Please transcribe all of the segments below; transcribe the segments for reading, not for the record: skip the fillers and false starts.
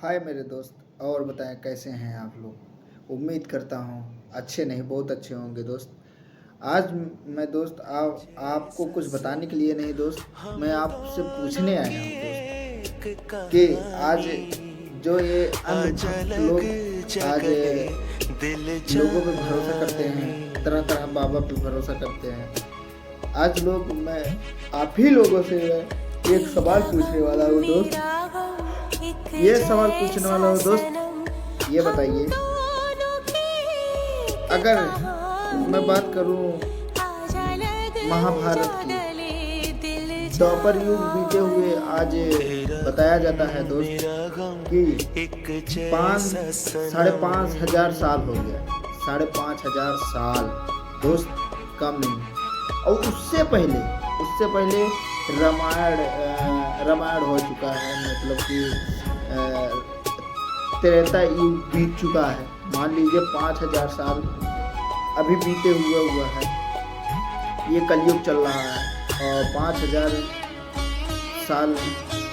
हाय मेरे दोस्त। और बताएं कैसे हैं आप लोग। उम्मीद करता हूँ अच्छे नहीं बहुत अच्छे होंगे दोस्त। आज मैं दोस्त आपको कुछ बताने के लिए नहीं दोस्त, मैं आपसे पूछने आया हूँ दोस्त कि आज जो ये अंधभक्त लोग आज लोगों पे भरोसा करते हैं, तरह तरह बाबा पे भरोसा करते हैं। आज लोग मैं आप ही लोगों से एक सवाल पूछने वाला हूँ दोस्त। ये सवाल पूछने वाला हूँ दोस्त, ये बताइए, अगर मैं बात करूँ महाभारत की, द्वापर युग बीते हुए आज बताया जाता है दोस्त कि 5,500 साल हो गया। 5,500 साल दोस्त, कम नहीं। और उससे पहले रामायण हो चुका है, मतलब कि त्रेता युग बीत चुका है। मान लीजिए 5,000 साल अभी बीते हुआ है। ये कलयुग चल रहा है और 5,000 साल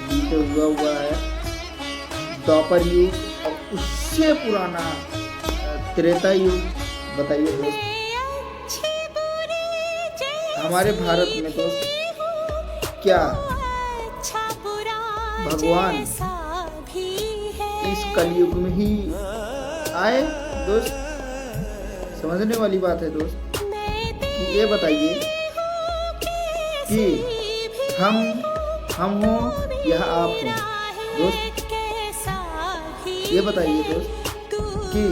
बीते हुआ है द्वापर युग, और उससे पुराना त्रेता युग। बताइए दोस्त, हमारे भारत में दोस्त क्या भगवान इस कलयुग में ही आए दोस्त? समझने वाली बात है दोस्त कि ये बताइए कि हम हो या आप हो दोस्त। ये बताइए दोस्त कि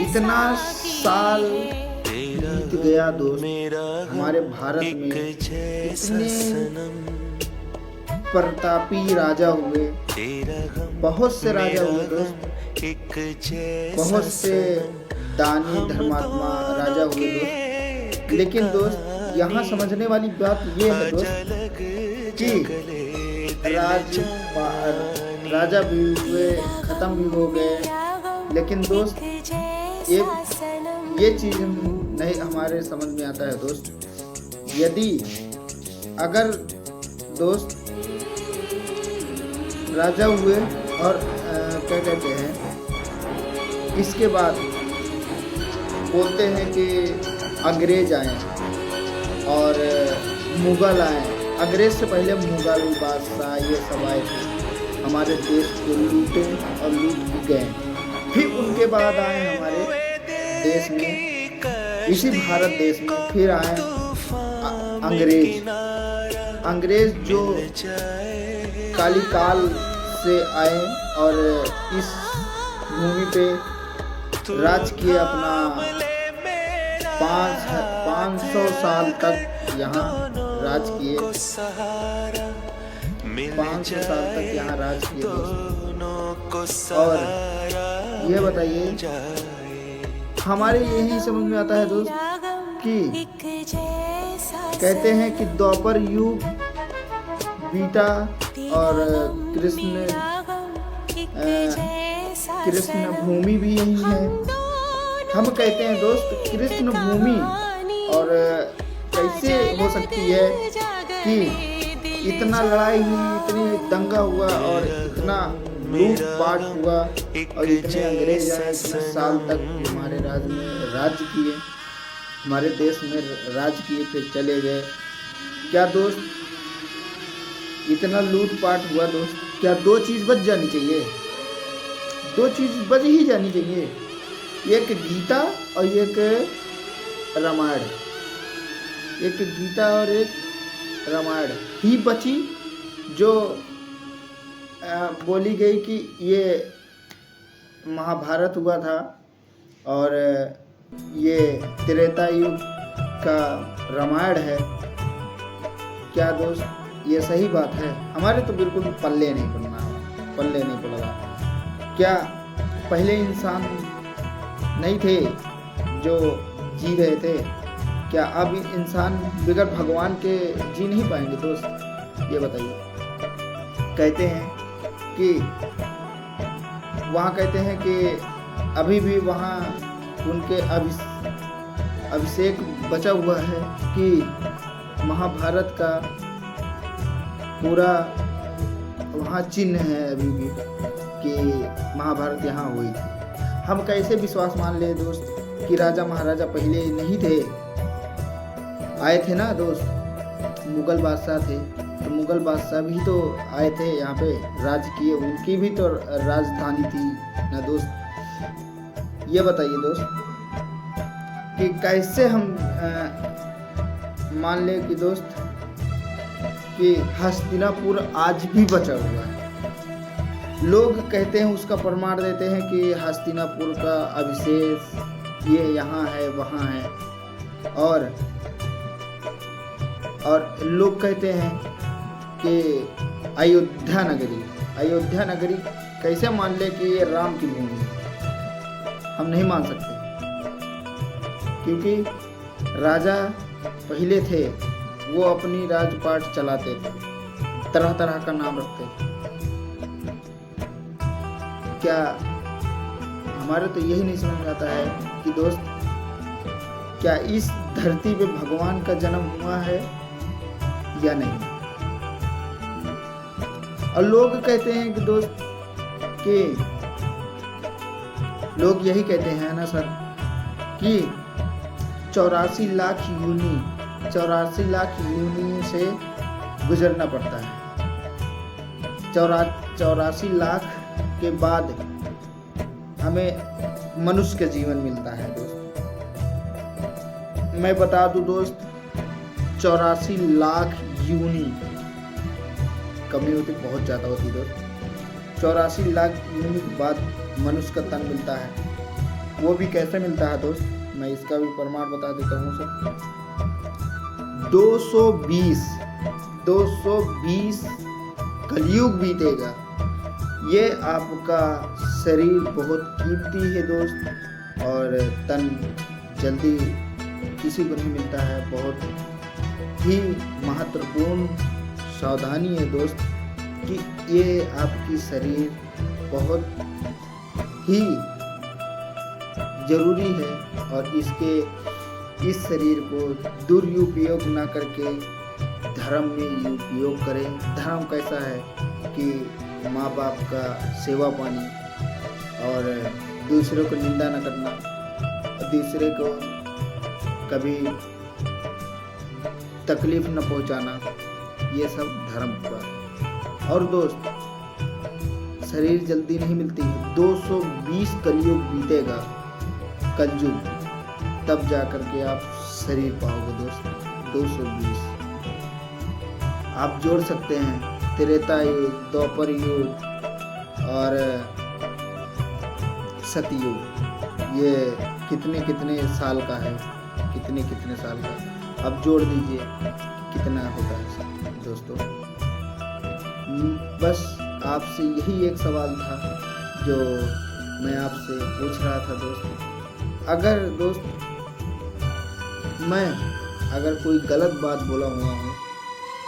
इतना साल बीत गया दोस्त, हमारे भारत में इतने प्रतापी राजा हुए, बहुत से राजा हुए दोस्त, बहुत से दानी धर्मात्मा राजा हुए दोस्त। लेकिन दोस्त यहाँ समझने वाली बात ये है दोस्त कि राजा भी हुए, खत्म भी हो गए। लेकिन दोस्त ये चीज नहीं हमारे समझ में आता है दोस्त। यदि अगर दोस्त राजा हुए और क्या कहते हैं, इसके बाद बोलते हैं कि अंग्रेज आए और मुगल आए। अंग्रेज से पहले मुगल बादशाह ये सब आए थे, हमारे देश को लूटे और लूट गए। फिर उनके बाद आए हमारे देश में, इसी भारत देश में फिर आए अंग्रेज जो काली काल से आए और इस भूमि पे राज किए अपना 500 साल तक यहाँ राज किए। 500 साल तक यहाँ राज किए दोस्त। और ये बताइए, हमारे यही समझ में आता है दोस्त कि कहते हैं कि द्वापर युग बीता और कृष्ण भूमि भी यही है। हम कहते हैं दोस्त कृष्ण भूमि, और कैसे हो सकती है कि इतना लड़ाई हुई, इतनी दंगा हुआ और इतना लूट पाट हुआ और इतने अंग्रेज आए, इतने साल तक हमारे राज्य में राज किए, हमारे देश में राज किए, फिर चले गए। क्या दोस्त इतना लूट पाट हुआ दोस्त, क्या दो चीज़ बच जानी चाहिए? दो चीज़ बच ही जानी चाहिए, एक गीता और एक रामायण। एक गीता और एक रामायण ही बची, जो बोली गई कि ये महाभारत हुआ था और ये त्रेता युग का रामायण है। क्या दोस्त ये सही बात है? हमारे तो बिल्कुल पल्ले नहीं पड़ रहा। क्या पहले इंसान नहीं थे जो जी रहे थे? क्या अब इंसान बगैर भगवान के जी नहीं पाएंगे दोस्त? ये बताइए। कहते हैं कि वहाँ कहते हैं कि अभी भी वहाँ उनके अभिषेक बचा हुआ है कि महाभारत का पूरा वहाँ चिन्ह है अभी भी कि महाभारत यहाँ हुई थी। हम कैसे विश्वास मान ले दोस्त कि राजा महाराजा पहले नहीं थे, आए थे ना दोस्त, मुगल बादशाह थे, तो मुगल बादशाह भी तो आए थे यहाँ पे, राज किए, उनकी भी तो राजधानी थी ना दोस्त। ये बताइए दोस्त कि कैसे हम मान ले कि दोस्त कि हस्तिनापुर आज भी बचा हुआ है। लोग कहते हैं, उसका प्रमाण देते हैं कि हस्तिनापुर का अवशेष ये यहाँ है वहाँ है, और लोग कहते हैं कि अयोध्या नगरी कैसे मान ले कि ये राम की भूमि है। हम नहीं मान सकते, क्योंकि राजा पहले थे, वो अपनी राजपाट चलाते थे, तरह तरह का नाम रखते थे। क्या हमारे तो यही नहीं समझ में आता है कि दोस्त क्या इस धरती पे भगवान का जन्म हुआ है या नहीं। और लोग कहते हैं कि दोस्त कि लोग यही कहते हैं ना सर कि 84 लाख यूनी से गुजरना पड़ता है। 84 लाख के बाद हमें मनुष्य का जीवन मिलता है दोस्त। मैं बता दूं दोस्त, 84 लाख यूनी कमी होती, बहुत ज़्यादा होती दोस्त। 84 लाख यूनी के बाद मनुष्य का तन मिलता है। वो भी कैसे मिलता है दोस्त, मैं इसका भी प्रमाण बता देता हूँ सर। 220 कलयुग बीतेगा, ये आपका शरीर बहुत कीमती है दोस्त, और तन जल्दी किसी को नहीं मिलता है। बहुत ही महत्वपूर्ण सावधानी है दोस्त कि ये आपकी शरीर बहुत ही जरूरी है, और इस शरीर को दुरुपयोग ना करके धर्म में उपयोग करें। धर्म कैसा है कि माँ बाप का सेवा पानी, और दूसरों को निंदा न करना, और दूसरे को कभी तकलीफ न पहुंचाना, ये सब धर्म का। और दोस्त शरीर जल्दी नहीं मिलती है, 220 कलयुग बीतेगा, कलयुग, तब जाकर के आप शरीर पाओगे दोस्त। 220 आप जोड़ सकते हैं, त्रेता युग, द्वापर युग और सतयुग, ये कितने कितने साल का है, कितने साल का, अब जोड़ दीजिए कितना होता है दोस्तों। बस आपसे यही एक सवाल था जो मैं आपसे पूछ रहा था दोस्त। अगर दोस्त मैं कोई गलत बात बोला हुआ हूँ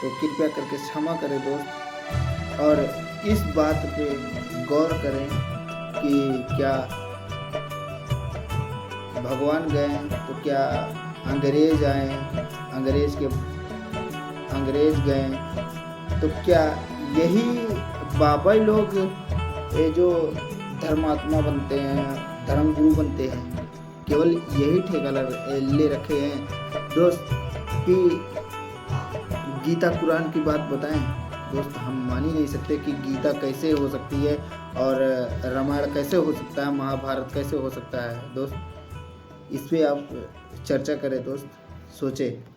तो कृपया करके क्षमा करें दोस्त, और इस बात पे गौर करें कि क्या भगवान गए तो क्या अंग्रेज आए, अंग्रेज गए तो क्या यही बाबा लोग ये जो धर्मात्मा बनते हैं, धर्मगुरु बनते हैं, केवल यही ठेका ले रखे हैं दोस्त कि गीता कुरान की बात बताएं दोस्त। हम मान ही नहीं सकते कि गीता कैसे हो सकती है, और रामायण कैसे हो सकता है, महाभारत कैसे हो सकता है दोस्त। इस पे आप चर्चा करें दोस्त, सोचें।